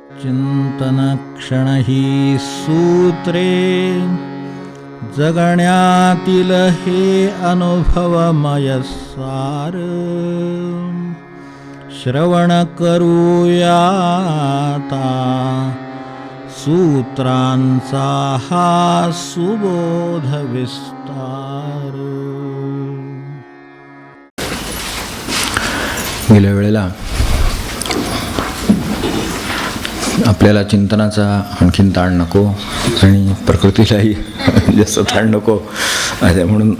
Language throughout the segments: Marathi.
चिंतनक्षण ही सूत्रे जगण्यातील हे अनुभवमय सार श्रवण करूयाता सूत्रांचा हा सुबोध विस्तार. गेल्या वेळेला आपल्याला चिंतनाचा आणखीन ताण नको आणि प्रकृतीलाही जास्त ताण नको आहे म्हणून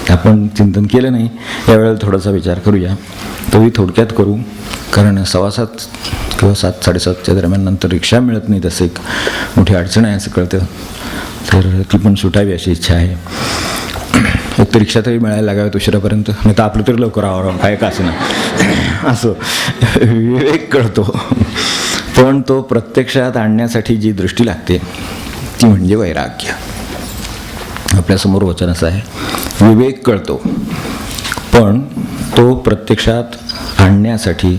आपण चिंतन केलं नाही. यावेळेला थोडासा विचार करूया. तोही थोडक्यात करू, कारण 7:15 किंवा 7-7:30च्या दरम्यान नंतर रिक्षा मिळत नाही, तसं एक मोठी अडचण आहे असं कळतं. तर ती पण सुटावी अशी इच्छा आहे. एक तर रिक्षा तरी मिळायला लागाव्यात उशिरापर्यंत, नाही तर आपलं तरी लवकर आवरावं काय का असं ना असं विवेक कळतो. पण तो प्रत्यक्षात आणण्यासाठी जी दृष्टी लागते ती म्हणजे वैराग्य. आपल्यासमोर वचन असं आहे, विवेक कळतो पण तो प्रत्यक्षात आणण्यासाठी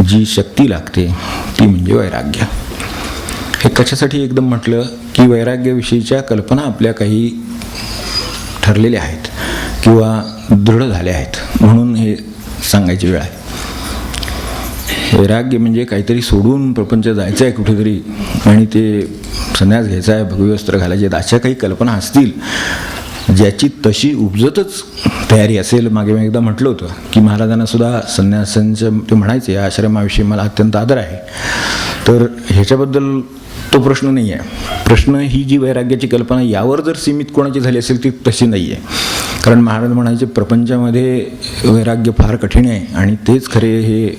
जी शक्ती लागते ती म्हणजे वैराग्य. हे कशासाठी एकदम म्हटलं की वैराग्याविषयीच्या कल्पना आपल्या काही ठरलेल्या आहेत किंवा दृढ झाल्या आहेत म्हणून हे सांगायची वेळ आहे. वैराग्य म्हणजे काहीतरी सोडून प्रपंच जायचं आहे कुठेतरी आणि ते संन्यास घ्यायचा आहे, भगवी वस्त्र घालायचे आहेत, अशा काही कल्पना असतील ज्याची तशी उपजतच तयारी असेल. मागे मी एकदा म्हटलं होतं की महाराजांना सुद्धा संन्यासांचं ते म्हणायचे या आश्रमाविषयी मला अत्यंत आदर आहे. तर ह्याच्याबद्दल तो प्रश्न नाही आहे. प्रश्न ही जी वैराग्याची कल्पना यावर जर सीमित कोणाची झाली असेल ती तशी नाही आहे. कारण महाराज म्हणायचे प्रपंचामध्ये वैराग्य फार कठीण आहे आणि तेच खरे हे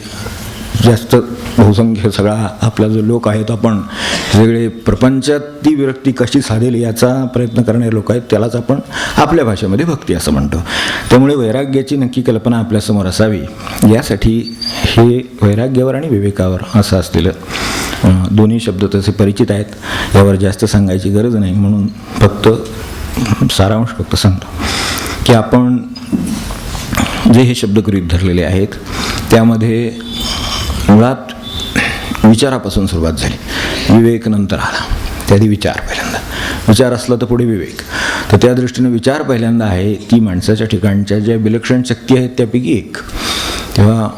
जास्त बहुसंख्य सगळा आपला जो लोक आहेत आपण सगळे प्रपंचात ती विरक्ती कशी साधेल याचा प्रयत्न करणारे लोक आहेत, त्यालाच आपण आपल्या भाषेमध्ये भक्ती असं म्हणतो. त्यामुळे वैराग्याची नक्की कल्पना आपल्यासमोर असावी यासाठी हे वैराग्यावर आणि विवेकावर असं असलेलं दोन्ही शब्द तसे परिचित आहेत. यावर जास्त सांगायची गरज नाही म्हणून फक्त सारांश फक्त सांगतो की आपण जे हे शब्द गृहीत धरलेले आहेत त्यामध्ये मुळात विचारापासून सुरुवात झाली. विवेक नंतर आला, त्याआधी विचार पहिल्यांदा. विचार असला तर पुढे विवेक. तर त्या दृष्टीनं विचार पहिल्यांदा आहे ती माणसाच्या ठिकाणच्या ज्या विलक्षण शक्ती आहेत त्यापैकी एक. तेव्हा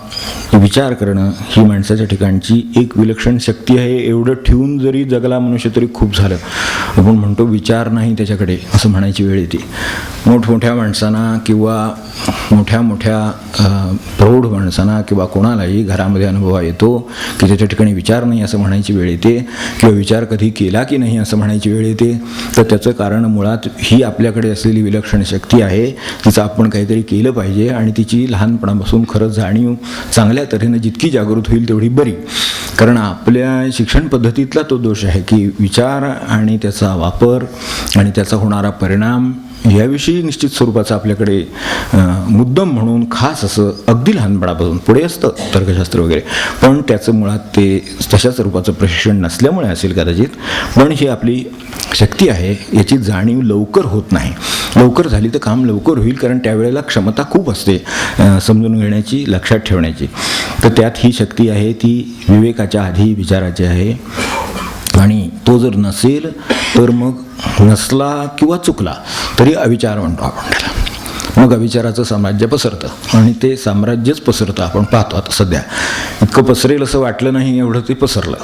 विचार करणं ही माणसाच्या ठिकाणची एक विलक्षण शक्ती आहे. एवढं ठेवून जरी जगला मनुष्य तरी खूप झालं. आपण म्हणतो विचार नाही त्याच्याकडे असं म्हणायची वेळ येते. मोठमोठ्या माणसांना किंवा मोठ्या मोठ्या प्रौढ माणसांना किंवा कोणालाही घरामध्ये अनुभव येतो की त्याच्या ठिकाणी विचार नाही असं म्हणायची वेळ येते किंवा विचार कधी केला की नाही असं म्हणायची वेळ येते. तर त्याचं कारण मुळात ही आपल्याकडे असलेली विलक्षण शक्ती आहे. तिचं आपण काहीतरी केलं पाहिजे आणि तिची लहानपणापासून खरंच जाणीव चांगल्या तऱ्हेनं जितकी जागृत होईल तेवढी बरी. कारण आपल्या शिक्षण पद्धतीतला तो दोष आहे की विचार आणि त्याचा वापर आणि त्याचा होणारा परिणाम याविषयी निश्चित स्वरूपाचं आपल्याकडे मुद्दम म्हणून खास असं अगदी लहानपणापासून पुढे असतं तर्कशास्त्र वगैरे, पण त्याचं मुळात ते तशा स्वरूपाचं प्रशिक्षण नसल्यामुळे असेल कदाचित. पण ही आपली शक्ती आहे याची जाणीव लवकर होत नाही. लवकर झाली तर काम लवकर होईल, कारण त्यावेळेला क्षमता खूप असते समजून घेण्याची, लक्षात ठेवण्याची. तर त्यात ही शक्ती आहे ती विवेकाच्या आधी विचाराची आहे. आणि तो जर नसेल तर मग नसला किंवा चुकला तरी अविचार म्हणतो आपण त्याला. मग अविचाराचं साम्राज्य पसरतं आणि ते साम्राज्यच पसरतं. आपण पाहतो आता सध्या इतकं पसरेल असं वाटलं नाही एवढं ते पसरलं.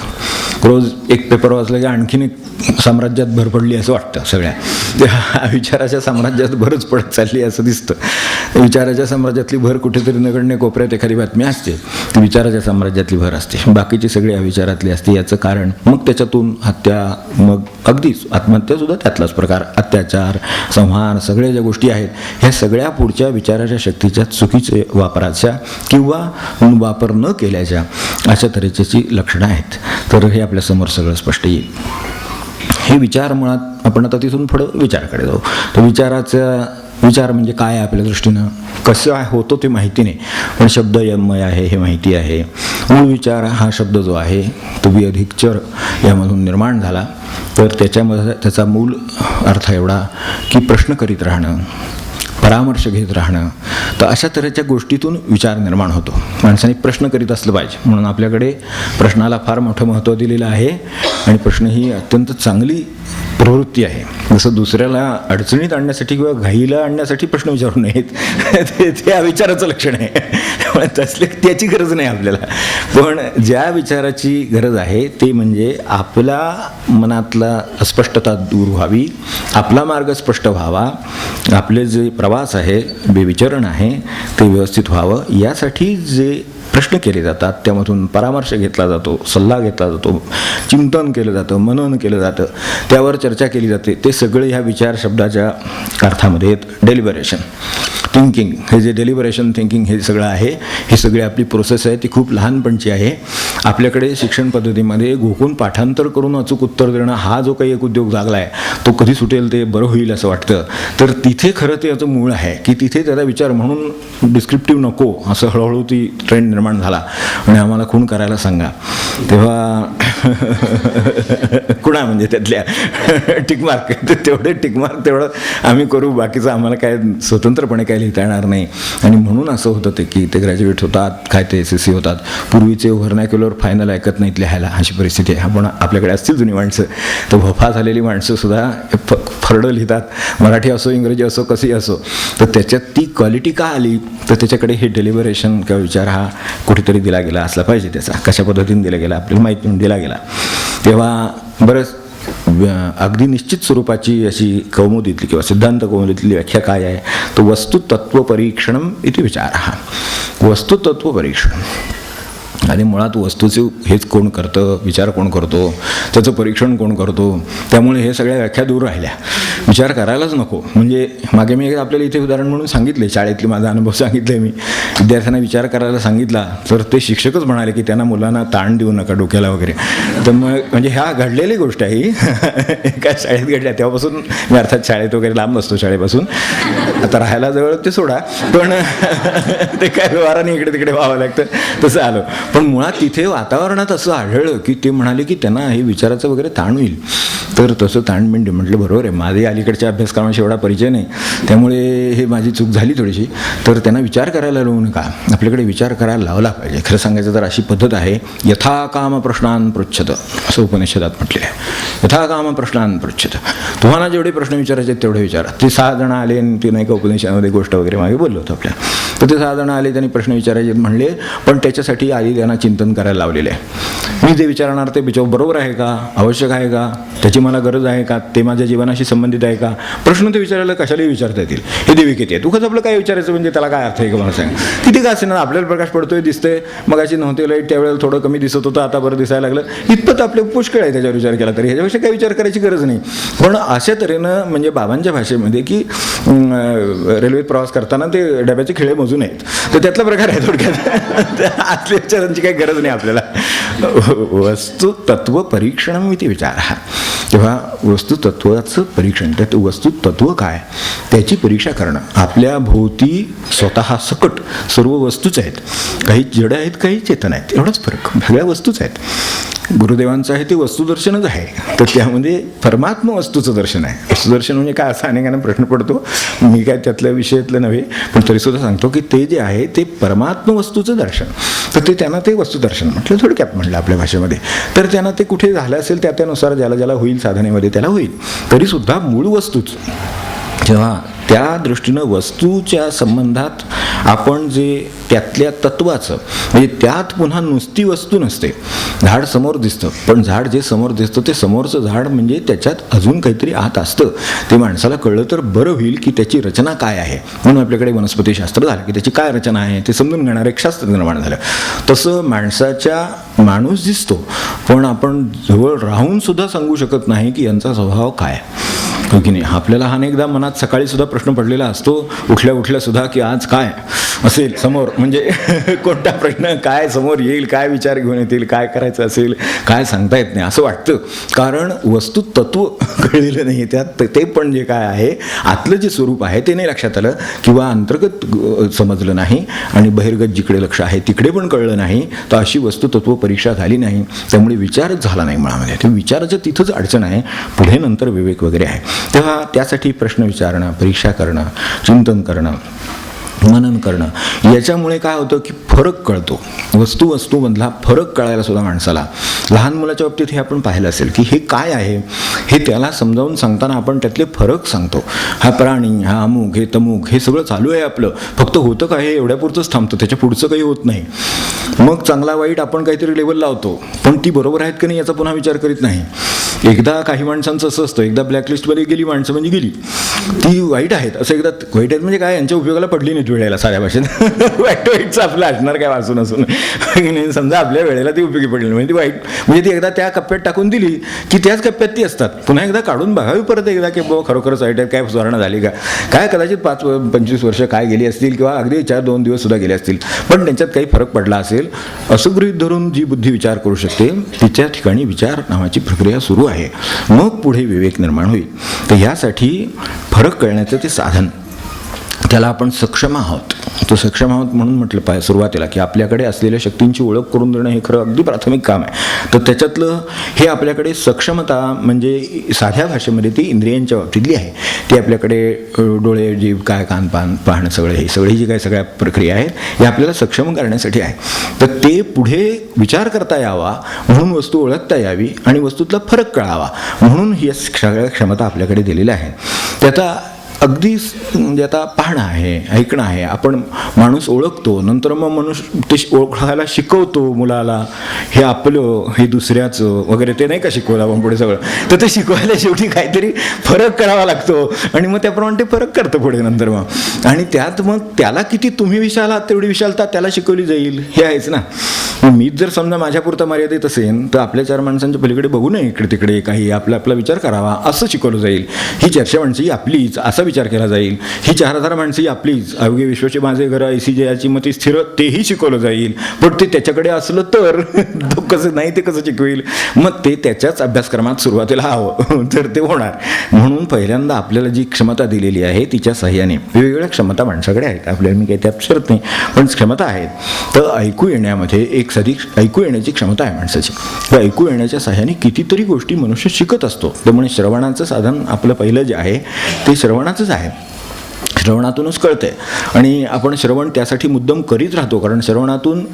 रोज एक पेपर वाचलं की आणखीन एक साम्राज्यात भर पडली असं वाटतं. सगळ्या त्या विचाराच्या साम्राज्यात भरच पडत चालली असं दिसतं. विचाराच्या साम्राज्यातली भर कुठेतरी नगण्य कोपऱ्यात एखादी बातमी असते, ती विचाराच्या साम्राज्यातली भर असते, बाकीची सगळी अविचारातली असते. याचं कारण मग त्याच्यातून हत्या, मग अगदीच आत्महत्यासुद्धा त्यातलाच प्रकार, अत्याचार, संहार, सगळ्या ज्या गोष्टी आहेत ह्या सगळ्या पुढच्या विचाराच्या शक्तीच्या चुकीचे वापराच्या किंवा वापर न केल्याच्या अशा तऱ्हेची लक्षणं आहेत. तर हे आपल्यासमोर सगळं स्पष्ट येईल. हे विचार मुळात आपण आता तिथून पुढं विचाराकडे जाऊ. तर विचार म्हणजे काय आपल्या दृष्टीनं कसं होतो ते माहिती नाही, पण शब्दमय आहे हे माहिती आहे. मूळ विचार हा शब्द जो आहे तो वि अधिक चर यामधून निर्माण झाला. तर त्याच्यामध्ये त्याचा मूळ अर्थ एवढा की प्रश्न करीत राहणं, परामर्श घेत राहणं. तर अशा तऱ्हेच्या गोष्टीतून विचार निर्माण होतो. माणसाने प्रश्न करीत असलं पाहिजे. म्हणून आपल्याकडे प्रश्नाला फार मोठं महत्त्व दिलेलं आहे आणि प्रश्न ही अत्यंत चांगली प्रवृत्ती आहे. जसं दुसऱ्याला अडचणीत आणण्यासाठी किंवा घाईला आणण्यासाठी प्रश्न विचारू नयेत, ते अविचाराचं लक्षण आहे. तसले त्याची गरज नाही आपल्याला. पण ज्या विचाराची गरज आहे ते म्हणजे आपला मनातला अस्पष्टता दूर व्हावी, आपला मार्ग स्पष्ट व्हावा, आपले जे प्रवास आहे, विचरण आहे ते व्यवस्थित व्हावं, यासाठी जे प्रश्न केले जातात, त्यामधून परामर्श घेतला जातो, सल्ला घेतला जातो, चिंतन केलं जातं, मनन केलं जातं, त्यावर चर्चा केली जाते, ते सगळे ह्या विचार शब्दाच्या अर्थामध्ये आहेत. डेलिबरेशन थिंकिंग, हे जे डेलिबरेशन थिंकिंग हे सगळं आहे, ही सगळी आपली प्रोसेस आहे ती खूप लहानपणची आहे. आपल्याकडे शिक्षण पद्धतीमध्ये घोकून पाठांतर करून अचूक उत्तर देणं हा जो काही एक उद्योग लागला आहे, तो कधी सुटेल ते बरं होईल असं वाटतं. तर तिथे खरं ते याचं मूळ आहे की तिथे त्याचा विचार म्हणून डिस्क्रिप्टिव्ह नको असं हळूहळू ती ट्रेंड निर्माण झाला आणि आम्हाला खूण करायला सांगा. तेव्हा कुणा म्हणजे त्यातल्या टिकमार्क, तेवढे टिकमार्क तेवढं आम्ही करू, बाकीचं आम्हाला काय स्वतंत्रपणे काय लिहिता येणार नाही. आणि म्हणून असं होतं ते की ते ग्रॅज्युएट होतात, काय ते SSC होतात, पूर्वीचे व्हर्नॅक्युलर फायनल ऐकत नाहीत लिहायला, अशी परिस्थिती आहे. आपण आपल्याकडे असतील जुनी माणसं, तर वफा झालेली माणसंसुद्धा फरडं लिहितात, मराठी असो इंग्रजी असो कशी असो. तर त्याच्यात ती क्वालिटी का आली, तर त्याच्याकडे हे डेलिबरेशन किंवा विचार हा कुठेतरी दिला गेला असला पाहिजे. त्याचा कशा पद्धतीने दिला गेला आपल्याला माहीत म्हणून दिला गेला. तेव्हा बरंच अगदी निश्चित स्वरूपाची अशी कौमुदीतली किंवा सिद्धांत कौमुदीतली व्याख्या काय आहे, तर वस्तुतत्व परीक्षणम इति विचार. वस्तुतत्व परीक्षण आणि मुळात वस्तूचे हेच कोण करतं, विचार कोण करतो, त्याचं परीक्षण कोण करतो. त्यामुळे हे सगळ्या व्याख्या दूर राहिल्या, विचार करायलाच नको. म्हणजे मागे मी आपल्याला इथे उदाहरण म्हणून सांगितले, शाळेतले माझा अनुभव सांगितले. मी विद्यार्थ्यांना विचार करायला सांगितला तर ते शिक्षकच म्हणाले की त्यांना मुलांना ताण देऊ नका डोक्याला वगैरे. तर मग म्हणजे ह्या घडलेली गोष्ट आहे ही, एका शाळेत घडल्या. तेव्हापासून मी अर्थात शाळेत वगैरे लांब नसतो शाळेपासून, आता राहायला जवळ ते सोडा, पण ते काय व्यवहाराने इकडे तिकडे व्हावं लागतं तसं आलं. पण मुळात तिथे वातावरणात असं आढळलं की ते म्हणाले की त्यांना हे विचाराचं वगैरे ताण होईल. तर तसं ताण म्हणजे म्हटलं बरोबर आहे, माझे अलीकडच्या अभ्यासक्रमाशी एवढा परिचय नाही, त्यामुळे हे माझी चूक झाली थोडीशी. तर त्यांना विचार करायला लावू नका, आपल्याकडे विचार करायला लावला पाहिजे. खरं सांगायचं तर अशी पद्धत आहे, यथा काम प्रश्नान पृच्छत असं उपनिषदात म्हटलेलं आहे. यथा काम प्रश्नान पृच्छत, तुम्हाला जेवढे प्रश्न विचारायचे तेवढे विचारा. ते 6 जण आले आणि ते नाही का उपनिषदामध्ये गोष्ट वगैरे मागे बोललो होतो आपल्या. तर ते 6 जण आले, त्यांनी प्रश्न विचारायचे म्हणले, पण त्याच्यासाठी आधी त्यांना चिंतन करायला लावलेलं आहे. मी जे विचारणार ते विचार बरोबर आहे का, आवश्यक आहे का, त्याची मला गरज आहे का, ते माझ्या जीवनाशी संबंधित आहे का. प्रश्न ते विचारायला कशालाही विचारता येतील. हे देवी किती आहे, तू कसं आपलं काय विचारायचं म्हणजे त्याला काय अर्थ आहे का मला सांग. किती का असे ना, आपल्याला प्रकाश पडतोय, दिसतंय, मग अशी नव्हती लाईट त्यावेळेला थोडं कमी दिसत होतं, आता बरं दिसायला लागलं, इतपत आपले पुष्कळ आहे त्याच्यावर विचार केला तरी. ह्याच्यापेक्षा काही विचार करायची गरज नाही. पण अशा तऱ्हेनं म्हणजे बाबांच्या भाषेमध्ये की रेल्वेत प्रवास करताना ते डब्याचे खिळे मोजून आहेत, तर त्यातला प्रकार आहे थोडक्यात. असल्या विचारांची काही गरज नाही आपल्याला. वस्तुतत्व परीक्षण इति विचार. तेव्हा वस्तुतत्वाचं परीक्षण, त्यात वस्तुतत्व काय त्याची परीक्षा करणं. आपल्या भोवती स्वतः सकट सर्व वस्तूच आहेत, काही जड आहेत, काही चेतन आहेत, एवढाच फरक. सगळ्या वस्तूच आहेत. गुरुदेवांचं आहे ते वस्तुदर्शनच आहे, तर त्यामध्ये परमात्म वस्तूचं दर्शन आहे. वस्तुदर्शन म्हणजे काय असा अनेकांना प्रश्न पडतो, मी काय त्यातल्या विषयातलं नव्हे, पण तरीसुद्धा सांगतो की ते जे आहे ते परमात्म वस्तूचं दर्शन. तर ते त्यांना ते वस्तुदर्शन म्हटलं, थोडक्यात म्हटलं आपल्या भाषेमध्ये. तर त्यांना ते कुठे झालं असेल त्यानुसार ज्याला ज्याला होईल साधनेमध्ये त्याला होईल, तरीसुद्धा मूळ वस्तूच. जेव्हा त्या दृष्टीनं वस्तूच्या संबंधात आपण जे त्यातल्या तत्वाचं म्हणजे त्यात पुन्हा नुसती वस्तू नसते. झाड समोर दिसतं, पण झाड जे समोर दिसतं ते समोरचं झाड म्हणजे त्याच्यात अजून काहीतरी आत असतं. ते माणसाला कळलं तर बरं होईल की त्याची रचना काय आहे. म्हणून आपल्याकडे वनस्पतीशास्त्र झालं की त्याची काय रचना आहे ते समजून घेणारं एक शास्त्र निर्माण झालं. तसं माणूस दिसतो, पण आपण जवळ राहून सुद्धा सांगू शकत नाही की यांचा स्वभाव काय हो की नाही. आपल्याला अनेकदा मनात सकाळी सुद्धा प्रश्न पडलेला असतो, उठल्या सुद्धा की आज काय असेल समोर, म्हणजे कोणता प्रश्न काय समोर येईल, काय विचार घेऊन येतील, काय करायचं असेल काय सांगता येत नाही असं वाटतं. कारण वस्तुतत्व कळलेलं नाही त्यात. ते पण जे काय आहे आतलं जे स्वरूप आहे ते नाही लक्षात आलं किंवा अंतर्गत समजलं नाही आणि बहिर्गत जिकडे लक्ष आहे तिकडे पण कळलं नाही, तर अशी वस्तुतत्व परीक्षा झाली नाही. त्यामुळे विचारच झाला नाही मनामध्ये. ते विचाराचं तिथंच अडचण आहे. पुढे नंतर विवेक वगैरे आहे. तेव्हा त्यासाठी प्रश्न विचारणं, परीक्षा करणं, चिंतन करणं, मनन करणं, याच्यामुळे काय होतं की फरक कळतो. वस्तूमधला फरक कळायला सुद्धा माणसाला, लहान मुलाच्या बाबतीत हे आपण पाहिलं असेल की हे काय आहे हे त्याला समजावून सांगताना आपण त्यातले फरक सांगतो. हा प्राणी, हा अमुक, हे तमुक, हे सगळं चालू आहे आपलं, फक्त होतं का हे एवढ्यापुरतंच थांबतं, त्याच्या पुढचं काही होत नाही. मग चांगला वाईट आपण काहीतरी लेवल लावतो, पण ती बरोबर आहेत की नाही याचा पुन्हा विचार करीत नाही. एकदा काही माणसांचं असं असतं, एकदा ब्लॅकलिस्टमध्ये गेली माणसं म्हणजे गेली, ती वाईट आहेत असं एकदा. वाईट आहेत म्हणजे काय, यांच्या उपयोगाला पडली नाहीत वेळेला साऱ्या भाषेत. वाईटचं आपलं असणार काय वाचून असून समजा आपल्या वेळेला ती उपयोगी पडली म्हणजे ती वाईट, म्हणजे ती एकदा त्या कप्प्यात टाकून दिली की त्याच कप्प्यात ती असतात. पुन्हा एकदा काढून बघावी परत एकदा की बाबा खरोखरच वाईट आहेत, काय सुधारणा झाली का काय, कदाचित 5-25 वर्ष काय गेली असतील किंवा अगदी 4-2 दिवस सुद्धा गेले असतील, पण त्यांच्यात काही फरक पडला असेल असं गृहीत धरून जी बुद्धी विचार करू शकते तिच्या ठिकाणी विचार नावाची प्रक्रिया सुरू आहे. मग पुढे विवेक निर्माण होईल. तर यासाठी फरक कळण्याचं ते साधन, त्याला आपण सक्षम आहोत. तो सक्षम आहोत म्हणून म्हटलं सुरुवातीला की आपल्याकडे असलेल्या शक्तींची ओळख करून देणं हे खरं अगदी प्राथमिक काम आहे. तर त्याच्यातलं हे आपल्याकडे सक्षमता म्हणजे साध्या भाषेमध्ये ती इंद्रियांच्या बाबतीतली आहे. ती आपल्याकडे डोळे, जीभ, काय, कान, पाहणं, सगळी जी काही सगळ्या प्रक्रिया आहेत हे आपल्याला सक्षम करण्यासाठी आहे. तर ते पुढे विचार करता यावा म्हणून वस्तू ओळखता यावी आणि वस्तूतला फरक कळावा म्हणून ही सगळ्या क्षमता आपल्याकडे दिलेल्या आहेत. त्याचा अगदी म्हणजे आता पाहणं आहे, ऐकणं आहे. आपण माणूस ओळखतो, नंतर मग मनुष्य ते ओळखायला शिकवतो मुलाला, हे आपलं, हे दुसऱ्याचं वगैरे, ते नाही का शिकवलं आपण पुढे सगळं. तर ते शिकवायला शेवटी काहीतरी फरक करावा लागतो आणि मग त्याप्रमाणे ते फरक करतं पुढे नंतर मग. आणि त्यात मग त्याला किती तुम्ही विशाल आहात तेवढी विशालता त्याला शिकवली जाईल हे आहेच ना. मीच जर समजा माझ्यापुरता मर्यादित असेल तर आपल्या 4 माणसांच्या पलीकडे बघू नये, इकडे तिकडे काही आपला विचार करावा असं शिकवलं जाईल. ही 400 माणसं ही आपलीच असा विचार केला जाईल. ही 4000 माणसं ही आपलीच, अवघे विश्वाचे माझे घर, ऐसी जयाची मती स्थिर, तेही शिकवलं जाईल. पण ते त्याच्याकडे असलं तर तो कसं नाही, ते कसं शिकवेल. मग ते त्याच्याच अभ्यासक्रमात सुरुवातीला हवं तर ते होणार. म्हणून पहिल्यांदा आपल्याला जी क्षमता दिलेली आहे तिच्या सहाय्याने, वेगवेगळ्या क्षमता माणसाकडे आहेत, आपल्याला मी काही त्यात शरत नाही, पण क्षमता आहेत. तर ऐकू येण्यामध्ये एक साधी ऐकू येण्याची क्षमता आहे माणसाची. तर ऐकू येण्याच्या सहाय्याने कितीतरी गोष्टी मनुष्य शिकत असतो. त्यामुळे श्रवणाचं साधन आपलं पहिलं जे आहे ते श्रवणाचंच आहे. श्रवणातूनच कळतंय आणि आपण श्रवण त्यासाठी मुद्दाम करीत राहतो. कारण श्रवणातून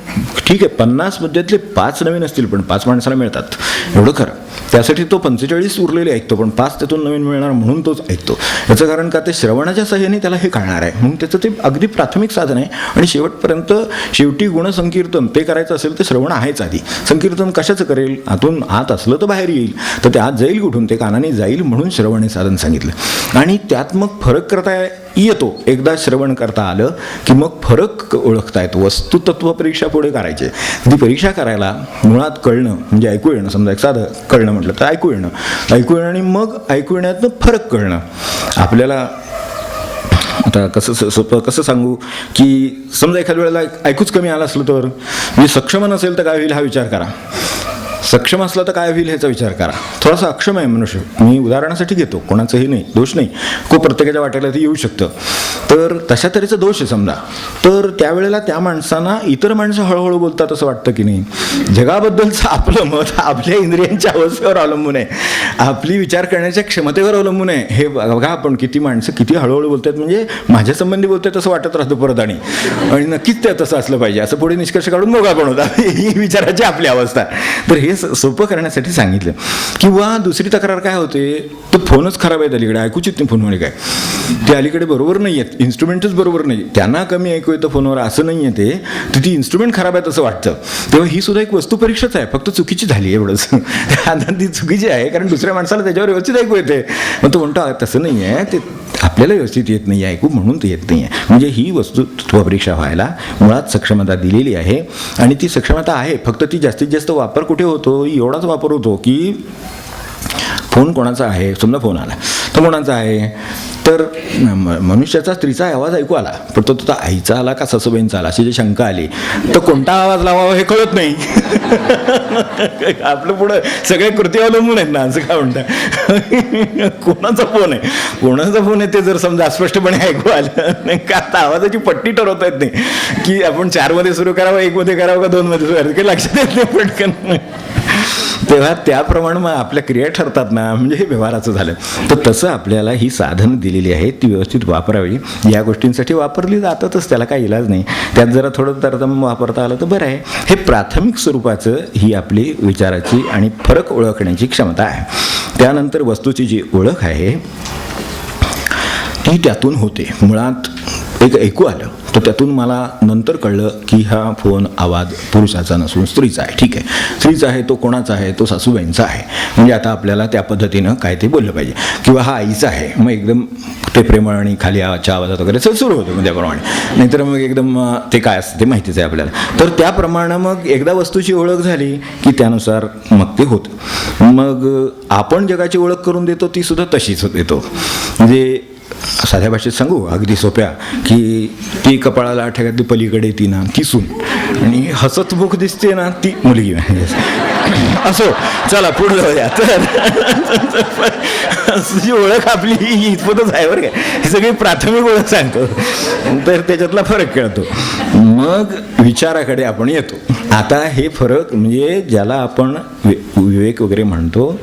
ठीक आहे 50 मध्यातले 5 नवीन असतील पण 5 माणसाला मिळतात एवढं खरं. त्यासाठी तो 45 उरलेले ऐकतो पण 5 त्यातून नवीन मिळणार म्हणून तोच ऐकतो. याचं कारण का, ते श्रवणाच्या सहाय्याने त्याला हे कळणार आहे म्हणून त्याचं ते अगदी प्राथमिक साधन आहे. आणि शेवटी गुणसंकीर्तन ते करायचं असेल तर श्रवण आहेच आधी. संकीर्तन कशाचं करेल, आतून आत असलं तर बाहेर येईल, तर ते आत जाईल कुठून, ते कानाने जाईल म्हणून श्रवण हे साधन सांगितलं. आणि त्यात मग फरक करता येतो. एकदा श्रवण करता आलं की मग फरक ओळखता येतो. वस्तुतत्व परीक्षा पुढे करायची. ती परीक्षा करायला मुळात कळणं म्हणजे ऐकू येणं. समजा एक साधं कळणं म्हटलं तर ऐकू येणं आणि मग ऐकू येण्यातनं फरक कळणं. आपल्याला आता कसं सांगू की समजा एखाद्या वेळेला ऐकूच कमी आलं असलं तर, म्हणजे सक्षम नसेल तर काय होईल हा विचार करा, सक्षम असलं तर काय होईल ह्याचा विचार करा. थोडासा अक्षम आहे मनुष्य, मी उदाहरणासाठी घेतो, कोणाचंही नाही, दोष नाही, प्रत्येकाच्या वाट्याला ते येऊ शकतं. तर तशा तऱ्हेचा दोष आहे समजा, तर त्यावेळेला त्या माणसांना इतर माणसं हळूहळू बोलतात असं वाटतं की नाही. जगाबद्दलचं आपलं मत आपल्या इंद्रियांच्या अवस्थेवर अवलंबून आहे, आपली विचार करण्याच्या क्षमतेवर अवलंबून आहे. हे बघा आपण किती माणसं किती हळूहळू बोलतात, म्हणजे माझ्या संबंधी बोलतात असं वाटत राहतं परत. आणि नक्कीच ते तसं असलं पाहिजे असं पुढे निष्कर्ष काढून मोगा पण होता. ही विचाराची आपली अवस्था. तर हे सोपं करण्यासाठी सांगितलं. किंवा दुसरी तक्रार काय होते, तर फोनच खराब आहे अलीकडे, ऐकूच येत नाही फोनमध्ये काय, ते अलीकडे बरोबर नाही आहेत, इन्स्ट्रुमेंटच बरोबर नाही, त्यांना कमी ऐकू येतं फोनवर असं नाही आहे, ते ती इन्स्ट्रुमेंट खराब आहेत असं वाटतं. तेव्हा ही सुद्धा एक वस्तू परीक्षाच आहे, फक्त चुकीची झाली एवढंच. आता ती चुकीची आहे कारण दुसऱ्या माणसाला त्याच्यावर व्यवस्थित ऐकू येते. मग तो म्हणतो तसं नाही आहे, ते आपल्याला व्यवस्थित येत नाही ऐकू म्हणून ते येत नाही आहे. म्हणजे ही वस्तुत्व परीक्षा व्हायला मुळात सक्षमता दिलेली आहे. आणि ती सक्षमता आहे, फक्त ती जास्तीत जास्त वापर कुठे होतो, एवढाच वापर होतो की फोन कोणाचा आहे, समजा फोन आला तर कोणाचा आहे, तर मनुष्याचा स्त्रीचा आवाज ऐकू आला पण तो आईचा आला का सासूबाईंचा आला अशी जी शंका आली तर कोणता आवाज लावावा हे कळत नाही. आपलं पुढं सगळे कृती अवलंबून आहेत ना, असं काय म्हणतात. कोणाचा फोन आहे ते जर समजा अस्पष्टपणे ऐकू आलं नाही का, आता आवाजाची पट्टी ठरवता येत नाही की आपण 4 मध्ये सुरू करावं, 1 मध्ये करावं का 2 मध्ये सुरू करावं, काही लक्षात येत नाही पटकन. तेव्हा त्याप्रमाणे मग आपल्या क्रिया ठरतात ना, म्हणजे हे व्यवहाराचं झालं. तर तसं आपल्याला ही साधनं दिलेली आहेत, ती व्यवस्थित वापरावी. या गोष्टींसाठी वापरली जातातच, त्याला काही इलाज नाही. त्यात जरा थोडं तरतम वापरता आलं तर बरं आहे. हे प्राथमिक स्वरूपाचं ही आपली विचाराची आणि फरक ओळखण्याची क्षमता आहे. त्यानंतर वस्तूची जी ओळख आहे ती त्यातून होते. मुळात एक ऐकू आलं तर त्यातून मला नंतर कळलं की हा फोन आवाज पुरुषाचा नसून स्त्रीचा आहे. ठीक आहे, स्त्रीचा आहे तो कोणाचा आहे? तो सासूबाईंचा आहे. म्हणजे आता आपल्याला त्या पद्धतीनं काय ते बोललं पाहिजे. किंवा हा आईचा आहे, मग एकदम ते प्रेमळ आणि खाली आवाजात वगैरे सुरू होतं मग त्याप्रमाणे. नाहीतर मग एकदम ते काय असतं ते माहितीच आहे आपल्याला. तर त्याप्रमाणे मग एकदा वस्तूची ओळख झाली की त्यानुसार मग ते होतं. मग आपण जगाची ओळख करून देतो ती सुद्धा तशीच देतो. म्हणजे साध्या भाषेत सांगू अगदी सोप्या की ती कपाळाला आठ्यातली पलीकडे ती ना ती सून, आणि हसतमुख दिसते ना ती मुलगी. असो, चला पुढे जाऊया. तर जी ओळख आपली ही इतपतच आहे बरं काय. ही सगळी प्राथमिक ओळख सांगतो, तर त्याच्यातला फरक कळतो. मग विचाराकडे आपण येतो. आता हे फरक म्हणजे ज्याला आपण विवेक वगैरे म्हणतो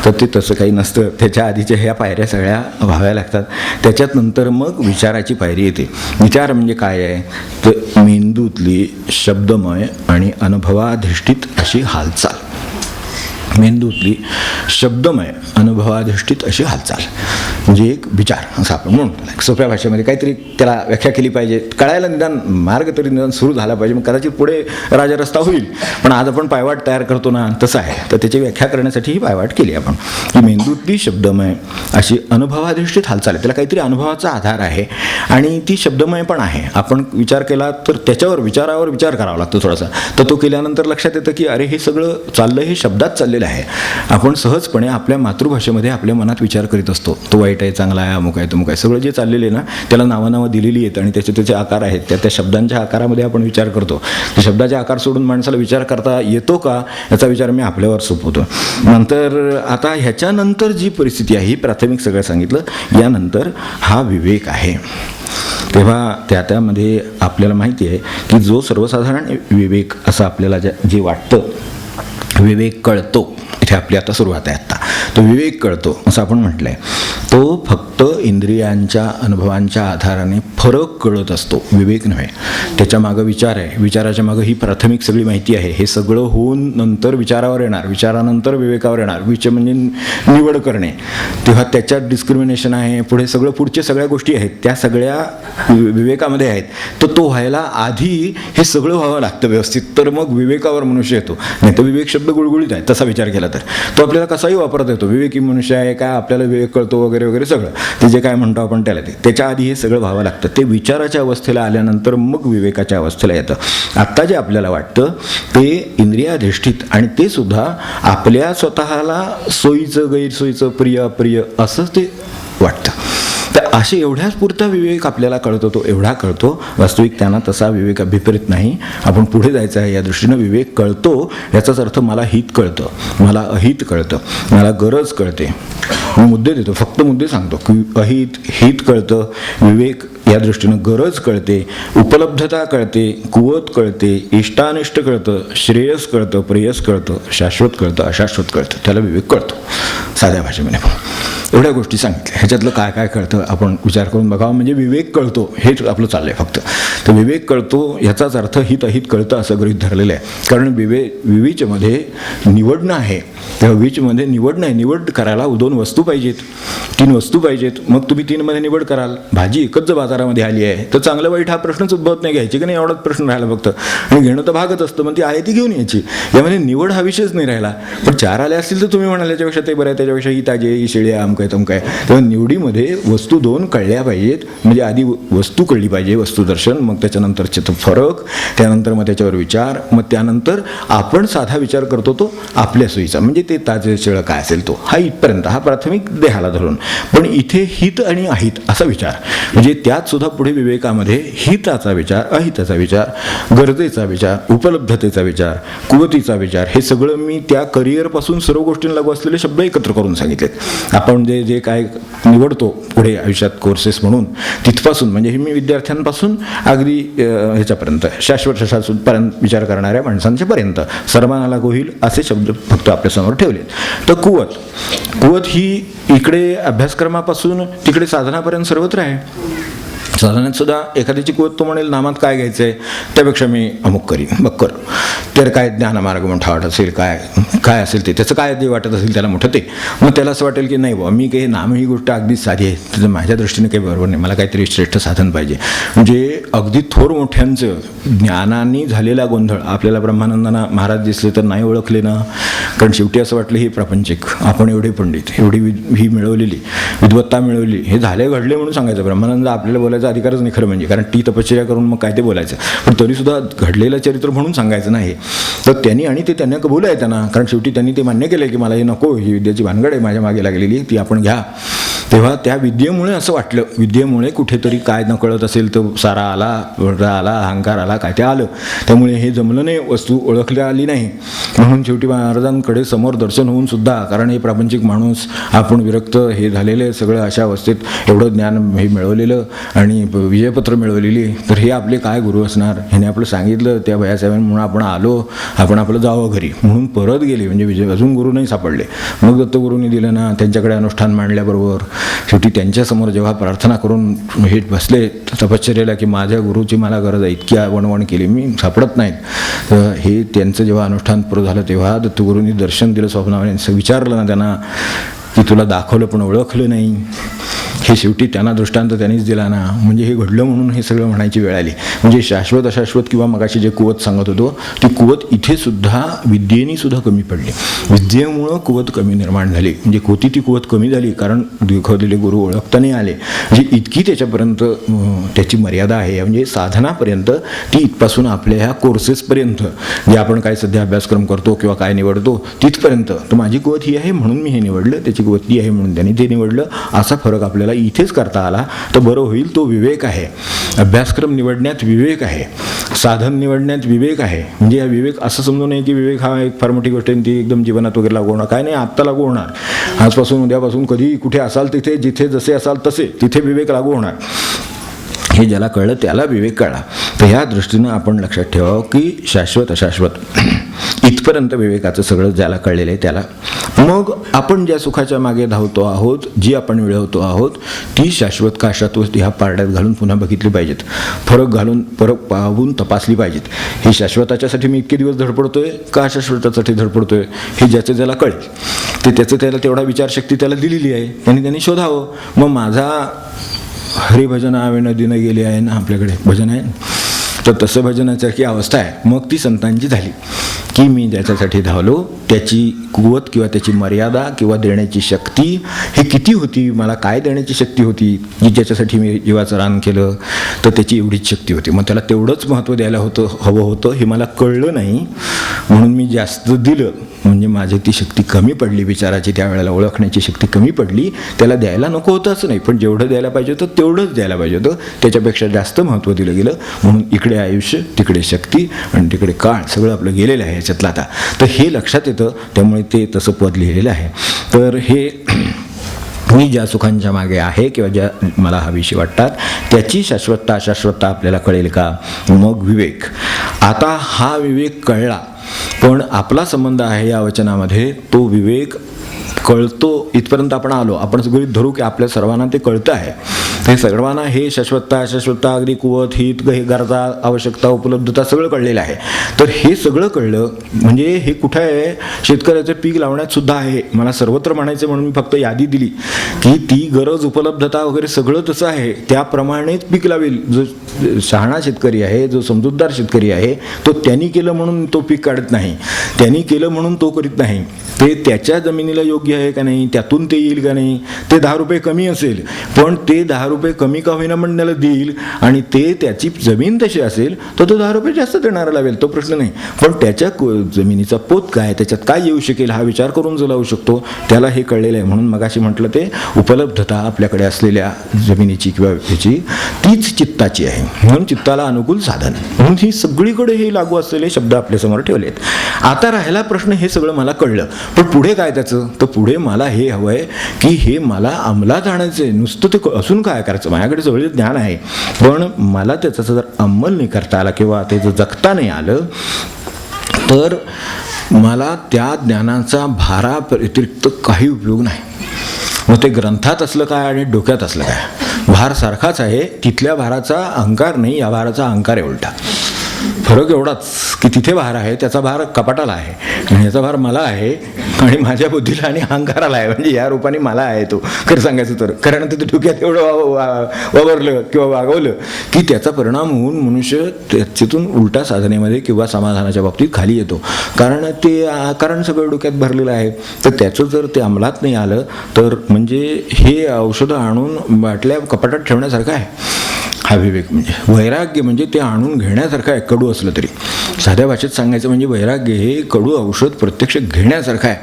तर ते तसं काही नसतं. त्याच्या आधीच्या ह्या पायऱ्या सगळ्या व्हाव्या लागतात. त्याच्यात नंतर मग विचाराची पायरी येते. विचार म्हणजे काय आहे तर मेंदूतली शब्दमय आणि अनुभवाधिष्ठित अशी हालचाल. मेंदूतली शब्दमय अनुभवाधिष्ठित अशी हालचाल म्हणजे एक विचार असं आपण म्हणतो. सोप्या भाषेमध्ये काहीतरी त्याला व्याख्या केली पाहिजे, कळायला निदान मार्ग तरी निदान सुरू झाला पाहिजे. मग कदाचित पुढे राजरस्ता होईल. पण आज आपण पायवाट तयार करतो ना, तसं आहे. तर त्याची व्याख्या करण्यासाठी ही पायवाट केली आपण की मेंदूतली शब्दमय अशी अनुभवाधिष्ठित हालचाल आहे. त्याला काहीतरी अनुभवाचा आधार आहे आणि ती शब्दमय पण आहे. आपण विचार केला तर त्याच्यावर विचारावर विचार करावा लागतो थोडासा. तर तो केल्यानंतर लक्षात येतं की अरे हे सगळं चाललं हे शब्दात चाललेलं आहे. आपण सहजपणे आपल्या मातृभाषेमध्ये आपल्या मनात विचार करीत असतो. तो वाईट आहे, चांगला आहे, अमुक आहे, तमुक आहे, सगळं जे चाललेलं आहे ना त्याला नावं दिलेली आहेत आणि त्याचे आकार आहेत. त्या शब्दांच्या आकारामध्ये आपण विचार करतो. त्या शब्दाचे आकार सोडून माणसाला विचार करता येतो का याचा विचार मी आपल्यावर सोपवतो. नंतर आता ह्याच्यानंतर जी परिस्थिती आहे ही प्राथमिक सगळं सांगितलं. यानंतर हा विवेक आहे. तेव्हा त्यामध्ये आपल्याला माहिती आहे की जो सर्वसाधारण विवेक असं आपल्याला जे वाटतं, विवेक कळतो, इथे आपली आता सुरुवात आहे. आत्ता तो विवेक कळतो असं आपण म्हटलं आहे. तो फक्त इंद्रियांच्या अनुभवांच्या आधाराने फरक कळत असतो, विवेक नव्हे. त्याच्या मागं विचार आहे, विचाराच्या मागं ही प्राथमिक सगळी माहिती आहे. हे सगळं होऊन नंतर विचारावर येणार, विचारानंतर विवेकावर येणार. म्हणजे निवड करणे. तेव्हा त्याच्यात डिस्क्रिमिनेशन आहे, पुढे सगळं पुढच्या सगळ्या गोष्टी आहेत त्या सगळ्या विवेकामध्ये आहेत. तर तो व्हायला आधी हे सगळं व्हावं लागतं व्यवस्थित, तर मग विवेकावर मनुष्य येतो. नाही तर विवेक शब्द गुळगुळीत आहे तसा विचार केला तर तो आपल्याला कसाही वापरता येतो. विवेकी मनुष्य आहे काय, आपल्याला विवेक कळतो वगैरे वगैरे सगळं ते जे काय म्हणतो आपण त्याला त्याच्या आधी हे सगळं व्हावं लागतं. ते विचाराच्या अवस्थेला आल्यानंतर मग विवेकाच्या अवस्थेला येतं. आत्ता जे आपल्याला वाटतं ते इंद्रियाधिष्ठित आणि ते सुद्धा आपल्या स्वतःला सोयीचं गैरसोयीचं प्रिय अप्रिय असं ते वाटतं. तर असे एवढ्याच पुरता विवेक आपल्याला कळतो, तो एवढा कळतो. वास्तविक त्यांना तसा विवेक अभिप्रेत नाही. आपण पुढे जायचं आहे या दृष्टीनं. विवेक कळतो याचाच अर्थ मला हित कळतं, मला अहित कळतं, मला गरज कळते. मी मुद्दे देतो, फक्त मुद्दे सांगतो की अहित, हित कळतं, विवेक या दृष्टीनं गरज कळते, उपलब्धता कळते, कुवत कळते, इष्टानिष्ट कळतं, श्रेयस कळतं, प्रेयस कळतं, शाश्वत कळतं, अशाश्वत कळतं. त्याला विवेक कळतो साध्या भाषेमध्ये. एवढ्या गोष्टी सांगितल्या. ह्याच्यातलं काय काय कळतं आपण विचार करून बघावा. म्हणजे विवेक कळतो हेच आपलं चाललं आहे फक्त. तर विवेक कळतो ह्याचाच अर्थ हित अहित कळतं असं गृहीत धरलेलं आहे. कारण विवेचमध्ये निवडणं आहे. तेव्हा विवेचमध्ये निवड नाही. निवड करायला 2 वस्तू पाहिजेत, 3 वस्तू पाहिजेत. मग तुम्ही 3 मध्ये निवड कराल. भाजी एकच जर बाजारामध्ये आली आहे तर चांगलं वाईट हा प्रश्नच उद्भवत नाही. घ्यायची की नाही एवढाच प्रश्न राहिला फक्त. आणि घेणं तर भागच असतं, मग ती आहे ती घेऊन यायची. यामध्ये निवड हा विषयच नाही राहिला. पण 4 आले असतील तर तुम्ही म्हणाल याच्यापेक्षा ते बरं आहे, त्याच्यापेक्षा ही ताजी ही शेळी आहे, अमकं आहे तमकं आहे. तेव्हा निवडीमध्ये वस्तू 2 कळल्या पाहिजेत. म्हणजे आधी वस्तू कळली पाहिजे, वस्तुदर्शन, मग त्याच्यानंतरचे तो फरक, त्यानंतर मग त्याच्यावर विचार, मग त्यानंतर आपण साधा विचार करतो तो आपल्या सोयीचा, म्हणजे ते ताजे शेळं काय असेल तो, हा इथपर्यंत, हा प्राथमिक देहाला धरून. पण इथे हित आणि अहित असा विचार, म्हणजे त्यात सुद्धा पुढे विवेकामध्ये हिताचा विचार, अहिताचा विचार, गरजेचा विचार, उपलब्धतेचा विचार, कुवतीचा विचार, हे सगळं मी त्या करिअरपासून सर्व गोष्टींना लागू असलेले शब्द एकत्र करून सांगितलेत. आपण म्हणजे जे काय निवडतो पुढे आयुष्यात कोर्सेस म्हणून, तिथपासून म्हणजे हे मी विद्यार्थ्यांपासून अगदी ह्याच्यापर्यंत शाश्वतपर्यंत विचार करणाऱ्या माणसांच्या पर्यंत सर्वांना लागू होईल असे शब्द फक्त आपल्यासमोर ठेवले. तर कुवत ही इकडे अभ्यासक्रमापासून तिकडे साधनापर्यंत सर्वत्र आहे. साधनात सुद्धा एखाद्याची कुवत तो म्हणेल नामात काय घ्यायचं आहे, त्यापेक्षा मी अमुक करीन मग कर. तर काय ज्ञानमार्ग मोठा वाटत असेल, काय असेल ते त्याचं काय जे वाटत असेल त्याला मोठं ते, मग त्याला असं वाटेल की नाही बुवा मी काही नाम ही गोष्ट अगदी साधी आहे, त्याचं माझ्या दृष्टीने काही बरोबर नाही, मला काहीतरी श्रेष्ठ साधन पाहिजे. म्हणजे अगदी थोर मोठ्यांचं ज्ञानाने झालेला गोंधळ आपल्याला ब्रह्मानंदांना महाराज दिसले तर नाही ओळखले ना, कारण शेवटी असं वाटलं हे प्रापंचिक, आपण एवढे पंडित, एवढी ही मिळवलेली विद्वत्ता मिळवली, हे झाले घडले म्हणून सांगायचं. ब्रह्मानंद आपल्याला बोलायचं अधिकारच नाही खरं म्हणजे, कारण ती तपश्चर्या करून मग काय ते बोलायचं, पण तरीसुद्धा घडलेलं चरित्र म्हणून सांगायचं नाही. तर त्यांनी आणि ते त्यांना कबूल आहे त्यांना, कारण शेवटी त्यांनी ते मान्य केलं की मला हे नको, ही विद्याची भानगड आहे माझ्या मागे लागलेली, ती आपण घ्या. तेव्हा त्या विद्येमुळे असं वाटलं, विद्येमुळे कुठेतरी काय नकळत असेल तर सारा आला, वरडा आला, अहंकार आला, काय ते आलं, त्यामुळे हे जमलं नाही, वस्तू ओळखल्या आली नाही. म्हणून शेवटी महाराजांकडे समोर दर्शन होऊन सुद्धा, कारण हे प्रापंचिक माणूस आपण विरक्त हे झालेले सगळं अशा अवस्थेत एवढं ज्ञान हे मिळवलेलं आणि विजयपत्र मिळवलेली, तर हे आपले काय गुरु असणार, ह्याने आपलं सांगितलं त्या भयासाहेबांनी म्हणून आपण आलो, आपण आपलं जावं घरी म्हणून परत गेले. म्हणजे अजून गुरु नाही सापडले. मग दत्तगुरूंनी दिलं ना, त्यांच्याकडे अनुष्ठान मांडल्याबरोबर शेवटी त्यांच्यासमोर जेव्हा प्रार्थना करून हे बसले तपश्चर्याला की माझ्या गुरुची मला गरज आहे, इतकी वणवण केली मी सापडत नाहीत, तर हे त्यांचं जेव्हा अनुष्ठान पूर्ण झालं तेव्हा दत्तगुरूंनी दर्शन दिलं स्वप्नामध्ये, विचारलं ना त्यांना की तुला दाखवलं पण ओळखलं नाही, हे शेवटी त्यांना दृष्टांत त्यांनीच दिला ना, म्हणजे हे घडलं म्हणून हे सगळं म्हणायची वेळ आली. म्हणजे शाश्वत अशाश्वत किंवा मगाशी जे कुवत सांगत होतो ती कुवत इथे सुद्धा विद्येने सुद्धा कमी पडली, विद्येमुळं कुवत कमी निर्माण झाली. म्हणजे कोती ती कुवत कमी झाली कारण दाखवलेले गुरु ओळखता नाही आले, म्हणजे इतकी त्याच्यापर्यंत त्याची मर्यादा आहे. म्हणजे साधनापर्यंत ती इथपासून आपल्या ह्या कोर्सेसपर्यंत जे आपण काय सध्या अभ्यासक्रम करतो किंवा काय निवडतो तिथपर्यंत, तर माझी कुवत ही आहे म्हणून मी हे निवडलं, त्याची कुवत ती आहे म्हणून त्यांनी ते निवडलं, असा फरक आपल्याला इथेच करता आला तर बरं होईल. तो विवेक आहे. अभ्यासक्रम निवडण्यात विवेक आहे, साधन निवडण्यात विवेक आहे. म्हणजे या विवेक असं समजू नये की विवेक हा एक फार मोठी गोष्ट आहे ती एकदम जीवनात वगैरे लागू होणार, काय नाही, आत्ता लागू होणार. आजपासून उद्यापासून कधी कुठे असाल तिथे, जिथे जसे असाल तसे तिथे विवेक लागू होणार. हे ज्याला कळलं त्याला विवेक कळला. तर ह्या दृष्टीनं आपण लक्षात ठेवावं की शाश्वत अशाश्वत इथपर्यंत विवेकाचं सगळं ज्याला कळलेलं आहे त्याला, मग आपण ज्या सुखाच्या मागे धावतो आहोत, जी आपण मिळवतो आहोत ती शाश्वत का अशाश्वत ह्या पारड्यात घालून पुन्हा बघितली पाहिजेत, फरक घालून फरक पाहून तपासली पाहिजेत. हे शाश्वताच्यासाठी मी इतके दिवस धडपडतोय का अशाश्वतासाठी धडपडतोय, हे ज्याचं ज्याला कळेल ते त्याचं त्याला तेवढा विचारशक्ती त्याला दिलेली आहे, त्यांनी शोधावं. मग माझा हरिभजन आवे नदीनं गेली आहे ना, आपल्याकडे भजन आहे, तर तसं भजनासारखी अवस्था आहे. मग ती संतांची झाली की मी ज्याच्यासाठी धावलो त्याची कुवत किंवा त्याची मर्यादा किंवा देण्याची शक्ती ही किती होती, मला काय देण्याची शक्ती होती, की ज्याच्यासाठी मी जीवाचं रान केलं तर त्याची एवढीच शक्ती होती. मग त्याला तेवढंच महत्त्व द्यायला हवं होतं, हे मला कळलं नाही म्हणून मी जास्त दिलं, म्हणजे माझी ती शक्ती कमी पडली, विचाराची त्यावेळेला ओळखण्याची शक्ती कमी पडली. त्याला द्यायला नको होतं असं नाही, पण जेवढं द्यायला पाहिजे होतं तेवढंच द्यायला पाहिजे होतं, त्याच्यापेक्षा जास्त महत्त्व दिलं गेलं. म्हणून इकडे आयुष्य, तिकडे शक्ती आणि तिकडे काळ सगळं आपलं गेलेलं आहे याच्यातलं आता. तर हे लक्षात येतं, त्यामुळे ते तसं पद लिहिलेलं आहे. तर हे मी ज्या सुखांच्या मागे आहे किंवा ज्या मला हवीशी वाटतात त्याची शाश्वतता अशाश्वतता आपल्याला कळेल का, मग विवेक. आता हा विवेक कळला, पण आपला संबंध आहे या वचनामध्ये तो विवेक कळतो इथपर्यंत आपण आलो. आपण सगळी धरू की आपल्या सर्वांना ते कळतं आहे, हे सर्वांना हे शाश्वतता अशाश्वतता अगदी कुवत हित गरजा आवश्यकता उपलब्धता सगळं कळलेलं आहे. तर हे सगळं कळलं म्हणजे हे कुठं आहे, शेतकऱ्याचं पीक लावण्यात सुद्धा आहे. मला सर्वत्र म्हणायचं म्हणून मी फक्त यादी दिली की ती गरज उपलब्धता वगैरे सगळं तसं आहे, त्याप्रमाणेच पीक लावेल. जो शहाणा शेतकरी आहे, जो समजूतदार शेतकरी आहे, तो त्यांनी केलं म्हणून तो पीक काढत नाही, त्यांनी केलं म्हणून तो करीत नाही. ते त्याच्या जमिनीला योग्य आहे का नाही, त्यातून ते येईल का नाही. ते 10 रुपये कमी असेल पण ते 10 रुपये कमी का होईना म्हणून त्याला देईल आणि ते त्याची जमीन तशी असेल तर तो 10 रुपये जास्त देणारा लावेल, तो प्रश्न नाही. पण त्याच्या जमिनीचा पोत काय, त्याच्यात काय येऊ शकेल हा विचार करून जो लावू शकतो त्याला हे कळलेलं आहे. म्हणून मगाशी म्हटलं ते उपलब्धता आपल्याकडे असलेल्या जमिनीची किंवा ह्याची तीच चित्ताची आहे, म्हणून चित्ताला अनुकूल साधन. म्हणून ही सगळीकडे हे लागू असलेले शब्द आपल्यासमोर ठेवलेत. आता राहिला प्रश्न, हे सगळं मला कळलं पण पुढे काय त्याचं, तर पुढे मला हे हवं आहे की हे मला अंमलात आणायचं आहे. नुसतं ते असून काय करायचं, माझ्याकडे सगळे ज्ञान आहे पण मला त्याचा जर अंमल नाही करता आला किंवा ते जर जगता नाही आलं तर मला त्या ज्ञानाचा भारा व्यतिरिक्त काही उपयोग नाही. मग ते ग्रंथात असलं काय आणि डोक्यात असलं काय, भार सारखाच आहे. तिथल्या भाराचा अहंकार नाही, या भाराचा अहंकार आहे उलटा. फरक एवढाच की तिथे भार आहे त्याचा भार कपाटाला आहे आणि याचा भार मला आहे आणि माझ्या बुद्धीला आणि अहंकाराला आहे. म्हणजे या रूपाने मला आहे तो, खरं सांगायचं तर. कारण ते डोक्यात एवढं वावरलं किंवा वागवलं की त्याचा परिणाम होऊन मनुष्य त्याच्यातून उलटा साधनेमध्ये किंवा समाधानाच्या बाबतीत खाली येतो. कारण सगळं डोक्यात भरलेलं आहे. तर त्याचं जर ते अंमलात नाही आलं तर म्हणजे हे औषधं आणून बाटल्या कपाटात ठेवण्यासारखं आहे. हा विवेक म्हणजे वैराग्य म्हणजे ते आणून घेण्यासारखं आहे, कडू असलं तरी. साध्या भाषेत सांगायचं म्हणजे वैराग्य हे कडू औषध प्रत्यक्ष घेण्यासारखं आहे.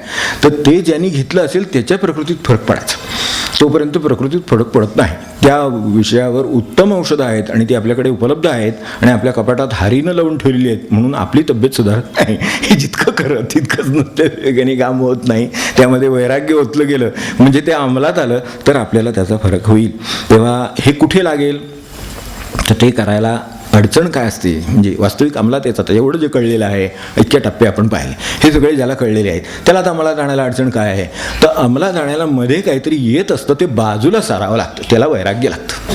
तर ते ज्यांनी घेतलं असेल त्याच्या प्रकृतीत फरक पडायचा, तोपर्यंत प्रकृतीत फरक पडत नाही. त्या विषयावर उत्तम औषधं आहेत आणि ती आपल्याकडे उपलब्ध आहेत आणि आपल्या कपाटात हारीनं लावून ठेवलेली आहेत म्हणून आपली तब्येत सुधारत नाही. हे जितकं खरं तितकंच नुसत्या वेगाने काम होत नाही. त्यामध्ये वैराग्य ओतलं गेलं म्हणजे ते अंमलात आलं तर आपल्याला त्याचा फरक होईल. तेव्हा हे कुठे लागेल तर ते करायला अडचण काय असते म्हणजे वास्तविक अंमलात येतात. एवढं जे कळलेलं आहे, इतक्या टप्पे आपण पाहिले, हे सगळे ज्याला कळलेले आहेत त्याला आता अंमलात आणायला अडचण काय आहे, तर अंमलात आणायला मध्ये काहीतरी येत असतं ते बाजूला सारावं लागतं, त्याला वैराग्य लागतं.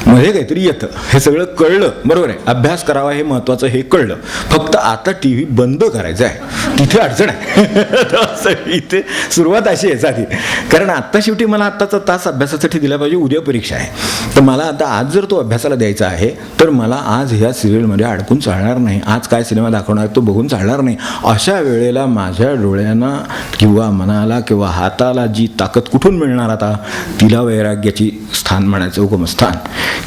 मध्ये काहीतरी येतं, हे सगळं कळलं, बरोबर आहे. अभ्यास करावा हे महत्त्वाचं, हे कळलं. फक्त आता टी व्ही बंद करायचा आहे, तिथे अडचण आहे. इथे सुरुवात अशी आहे साधी. कारण आत्ता शेवटी मला आत्ताचा तास अभ्यासासाठी दिला पाहिजे, उद्या परीक्षा आहे. तर मला आता आज जर तो अभ्यासाला द्यायचा आहे तर मला आज ह्या सिरियलमध्ये अडकून चालणार नाही. आज काय सिनेमा दाखवणार तो बघून चालणार नाही. अशा वेळेला माझ्या डोळ्यांना किंवा मनाला किंवा हाताला जी ताकद कुठून मिळणार आता, तिला वैराग्याची स्थान म्हणायचं, उगमस्थान,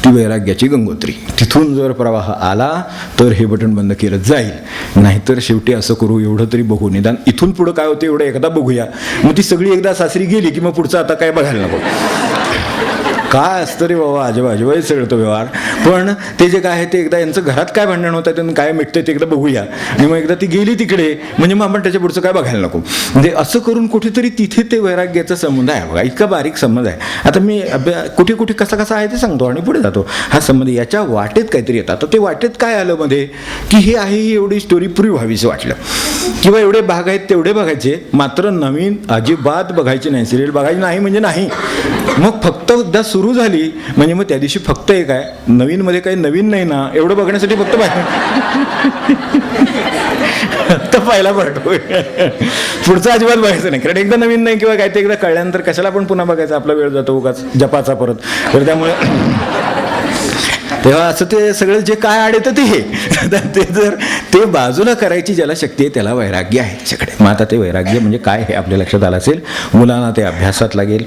ती वैराग्याची गंगोत्री. तिथून जर प्रवाह आला तर हे बटन बंद केलं जाईल. नाहीतर शेवटी असं करू, एवढं तरी बघू, निदान इथून पुढं काय होतं एवढं एकदा बघूया. मग ती सगळी एकदा सासरी गेली की मग पुढचं आता काय बघायला नको. काय असतं रे बाबा, आजोबाही सगळं तो व्यवहार. पण ते जे काय आहे ते एकदा यांचं घरात काय भांडण होतं त्यांना काय मिटतं ते एकदा बघूया. आणि मग एकदा ती गेली तिकडे म्हणजे मग आपण त्याच्या पुढचं काय बघायला नको. म्हणजे असं करून कुठेतरी तिथे ते वैराग्याचा संबंध आहे बघा, इतका बारीक संबंध आहे. आता मी कुठे कुठे कसा कसा आहे ते सांगतो आणि पुढे जातो. हा संबंध याच्या वाटेत काहीतरी येतात. तर ते वाटेत काय आलं मध्ये की हे आहे ही एवढी स्टोरी पुरी व्हावीसं वाटलं किंवा एवढे भाग आहेत तेवढे बघायचे, मात्र नवीन अजिबात बघायचे नाही. सिरियल बघायची नाही म्हणजे नाही. मग फक्त एकदा सुरू झाली म्हणजे मग त्या दिवशी फक्त एक आहे, नवीनमध्ये काही नवीन नाही ना एवढं बघण्यासाठी फक्त तर पहिला पार्ट पुढचं अजिबात बघायचं नाही. कारण एकदा नवीन नाही किंवा काय ते एकदा कळल्यानंतर कशाला पण पुन्हा बघायचं, आपला वेळ जातो उगाच जपाचा परत. तर त्यामुळे तेव्हा असं ते सगळं जे काय आडेतं ते हे ते जर ते बाजूला करायची ज्याला शक्ती आहे त्याला वैराग्य आहे त्याच्याकडे. मग आता ते वैराग्य म्हणजे काय हे आपल्या लक्षात आलं असेल. मुलांना ते अभ्यासात लागेल,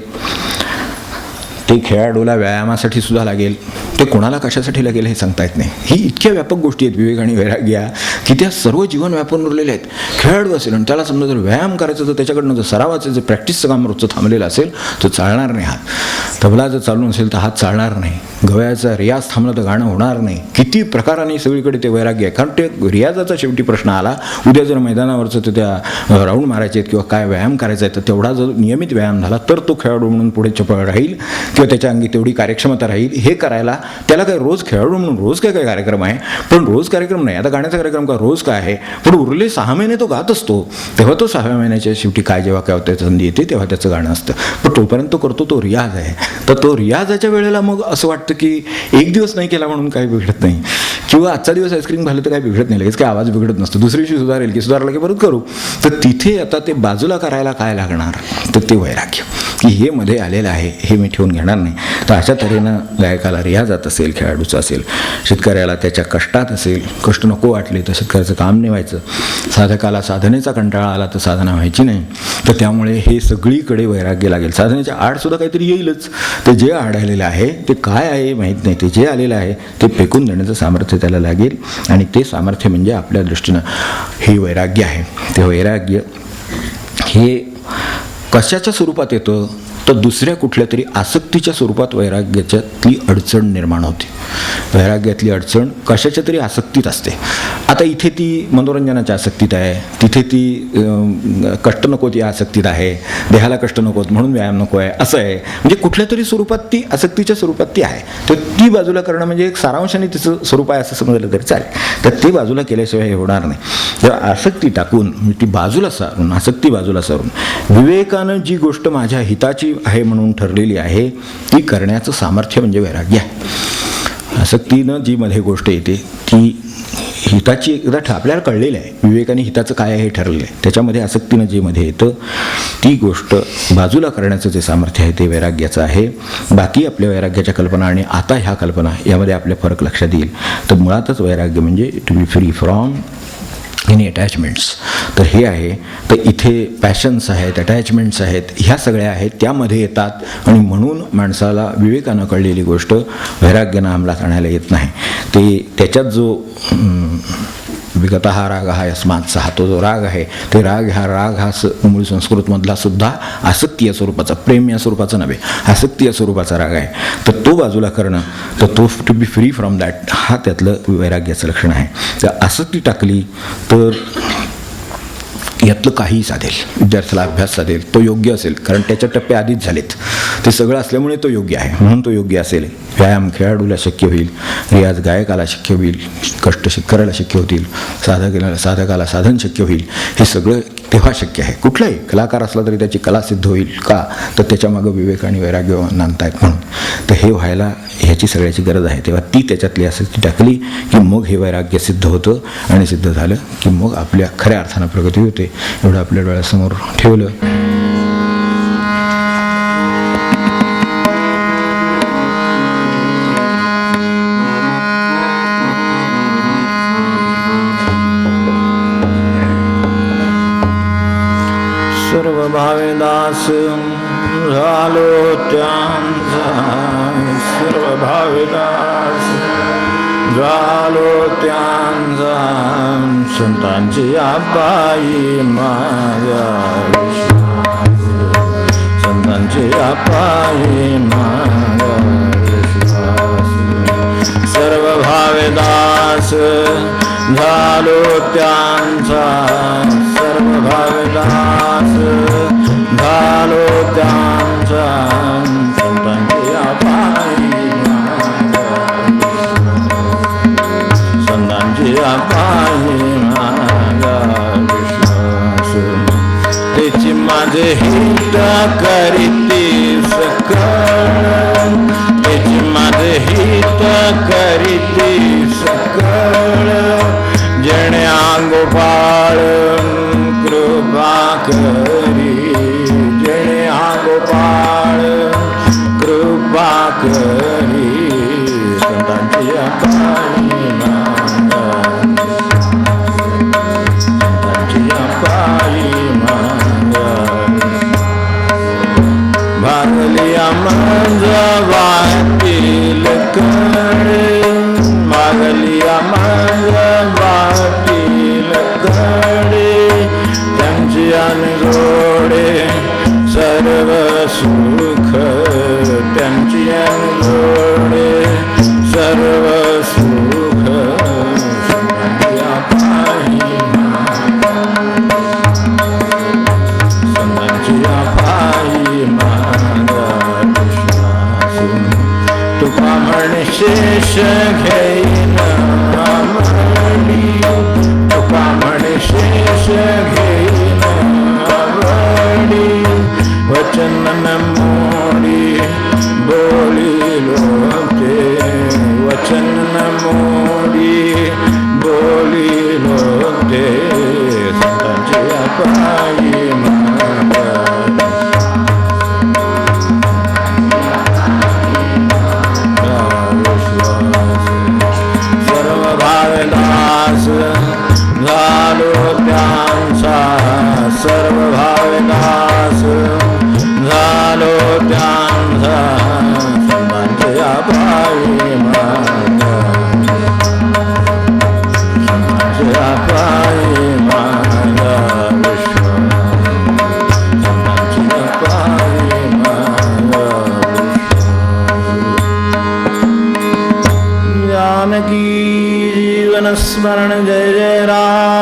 ते खेळाडूला व्यायामासाठी सुद्धा लागेल, ते कोणाला कशासाठी लागेल हे सांगता येत नाही. ही इतक्या व्यापक गोष्टी आहेत विवेक आणि वैराग्य की त्या सर्व जीवन व्यापून उरलेले आहेत. खेळाडू असेल आणि त्याला समजा जर व्यायाम करायचं तर त्याच्याकडनं जर सरावाचं जर प्रॅक्टिसचं काम रोजचं थांबलेलं असेल तर चालणार नाही. हात तबला जर चालून असेल तर हात चालणार नाही. गवयाचा रियाज थांबला तर गाणं होणार नाही. किती प्रकाराने सगळीकडे ते वैराग्य आहे. कारण ते रियाजाचा शेवटी प्रश्न आला, उद्या जर मैदानावरचं तर त्या राऊंड मारायचे आहेत किंवा काय व्यायाम करायचा आहे तर तेवढा जर नियमित व्यायाम झाला तर तो खेळाडू म्हणून पुढे चपळ राहील किंवा त्याच्या अंगी तेवढी कार्यक्षमता राहील. हे करायला त्याला काय रोज खेळाडू म्हणून रोज काय कार्यक्रम आहे, पण रोज कार्यक्रम नाही. आता गाण्याचा कार्यक्रम का रोज काय आहे, पण उरले 6 महिने तो गात असतो. तेव्हा तो 6व्या महिन्याच्या शेवटी काय जेव्हा काय होतं संधी येते तेव्हा त्याचं गाणं असतं. पण तोपर्यंत तो करतो तो रियाज आहे. तर तो रियाजाच्या वेळेला मग असं वाटतं की एक दिवस नाही केला म्हणून काही बिघडत नाही किंवा आजचा दिवस आईस्क्रीम झालं तर काही बिघडत नाही, लगेच काही आवाज बिघडत नसतो. दुसरी दिवशी सुधारेल की सुधारला की परत करू. तर तिथे आता ते बाजूला करायला काय लागणार तर ते वैराग्य. की हे मध्ये आलेलं आहे, हे मी ठेवून घेणार नाही. तर अशा तऱ्हेनं गायकाला रियाजात असेल, खेळाडूचं असेल, शेतकऱ्याला त्याच्या कष्टात असेल, कष्ट नको वाटले तर शेतकऱ्याचं काम नाही व्हायचं, साधकाला साधनेचा कंटाळा आला तर साधना व्हायची नाही. तर त्यामुळे हे सगळीकडे वैराग्य लागेल. साधनेच्या आडसुद्धा काहीतरी येईलच. ते जे आड आलेलं आहे ते काय आहे माहीत नाही, ते जे आलेलं आहे ते फेकून देण्याचं सामर्थ्य त्याला लागेल. आणि ते सामर्थ्य म्हणजे आपल्या दृष्टीनं हे वैराग्य आहे. ते वैराग्य हे कशाच्या स्वरूपात येतं तर दुसऱ्या कुठल्या तरी आसक्तीच्या स्वरूपात वैराग्याच्यातली अडचण निर्माण होते. वैराग्यातली अडचण कशाच्या तरी आसक्तीत असते. आता इथे ती मनोरंजनाच्या आसक्तीत आहे, तिथे ती कष्ट नको ती आसक्तीत आहे, देहाला कष्ट नकोत म्हणून व्यायाम नको आहे, असं आहे. म्हणजे कुठल्या तरी स्वरूपात ती आसक्तीच्या स्वरूपात ती आहे. तर ती बाजूला करणं म्हणजे एक सारांशाने तिचं स्वरूप आहे असं समजलं तरी चालेल. तर ती बाजूला केल्याशिवाय हे होणार नाही. जर आसक्ती टाकून ती बाजूला सारून, आसक्ती बाजूला सारून विवेकानं जी गोष्ट माझ्या हिताची आहे म्हणून ठरलेली आहे ती करण्याचं सामर्थ्य म्हणजे वैराग्य आहे. आसक्तीनं जी मध्ये गोष्ट येते ती हिताची एकदा आपल्याला कळलेलं आहे, विवेकाने हिताचं काय आहे हे ठरलेलं आहे, त्याच्यामध्ये आसक्तीनं जे मध्ये येतं ती गोष्ट बाजूला करण्याचं जे सामर्थ्य आहे ते वैराग्याचं आहे. बाकी आपल्या वैराग्याच्या कल्पना आणि आता ह्या कल्पना यामध्ये आपले फरक लक्षात येईल. तर मुळातच वैराग्य म्हणजे to be free from any attachments. तर हे आहे. तर इथे पॅशन्स आहेत, अटॅचमेंट्स आहेत, ह्या सगळ्या आहेत त्यामध्ये येतात आणि म्हणून माणसाला विवेकानं कळलेली गोष्ट वैराग्यानं अंमलात आणायला येत नाही. ते त्याच्यात जो विगतः राग हा यस्मात्सह, तो जो राग आहे ते राग हा मूळ संस्कृतमधला सुद्धा आसक्ती या स्वरूपाचा, प्रेम या स्वरूपाचा नव्हे, आसक्ती या स्वरूपाचा राग आहे. तर तो बाजूला करणं, तर तो to be free from that हा त्यातलं वैराग्याचं लक्षण आहे. तर आसक्ती टाकली तर यातलं काहीही साधेल, विद्यार्थ्याला अभ्यास साधेल, तो योग्य असेल, कारण त्याच्या टप्पे आधीच झालेत. ते सगळं असल्यामुळे तो योग्य आहे, म्हणून तो योग्य असेल. व्यायाम खेळाडूला शक्य होईल, रियाज गायकाला शक्य होईल, कष्ट शेतकऱ्याला शक्य होतील, साधकाला साधन शक्य होईल. हे सगळं तेव्हा शक्य आहे. कुठलाही कलाकार असला तरी त्याची कला सिद्ध होईल का तर त्याच्यामागं विवेक आणि वैराग्य नांदतायत म्हणून. तर हे व्हायला ह्याची सगळ्याची गरज आहे. तेव्हा ती त्याच्यातली आसक्ती टाकली की मग हे वैराग्य सिद्ध होतं आणि सिद्ध झालं की मग आपल्या खऱ्या अर्थानं प्रगती होते. एवढं आपल्या डोळ्यासमोर ठेवलं. सर्व भावेदास झालो त्यांचा, सर्व भावेदास झालो त्यांचा, संतांची अपायी माझा विश्वास, संतांची अपायी माझा विश्वास. सर्व भावेदास झालो त्यांचा, सर्व भावेदास झालो त्यांचा, संतांची अपायी संतांची अपायी माझा विश्वास. त्याची माझे हित करीती सकळ, त्याची माझे हित करीती सकळ, जणे आंगोपाळ कृपा करी, जणे आंगोपाळ कृपा करी, संतांची अपायी संतांची अपायी माझा. भागली आमज वाहतील कळे, भागली आमज वाहतील कळे, त्यांची अनजोडे सर्व सुख, त्यांची अनजोडे सर्व सुख, संतांची अपायी संतांची अपायी माझा विश्वास. तुका म्हणे शेष घेईन आवडी, तुका म्हणे शेष घेईन आवडी, वचन न मोडी बोलिलो ते, वचन न मोडी बोलिलो ते, संतांची अपायी माझा प्यांधा संतांचे पायी मान संतांचे पायी मान विश्व संतांचे पायी मान जानकी जीवन स्मरण जय जय राम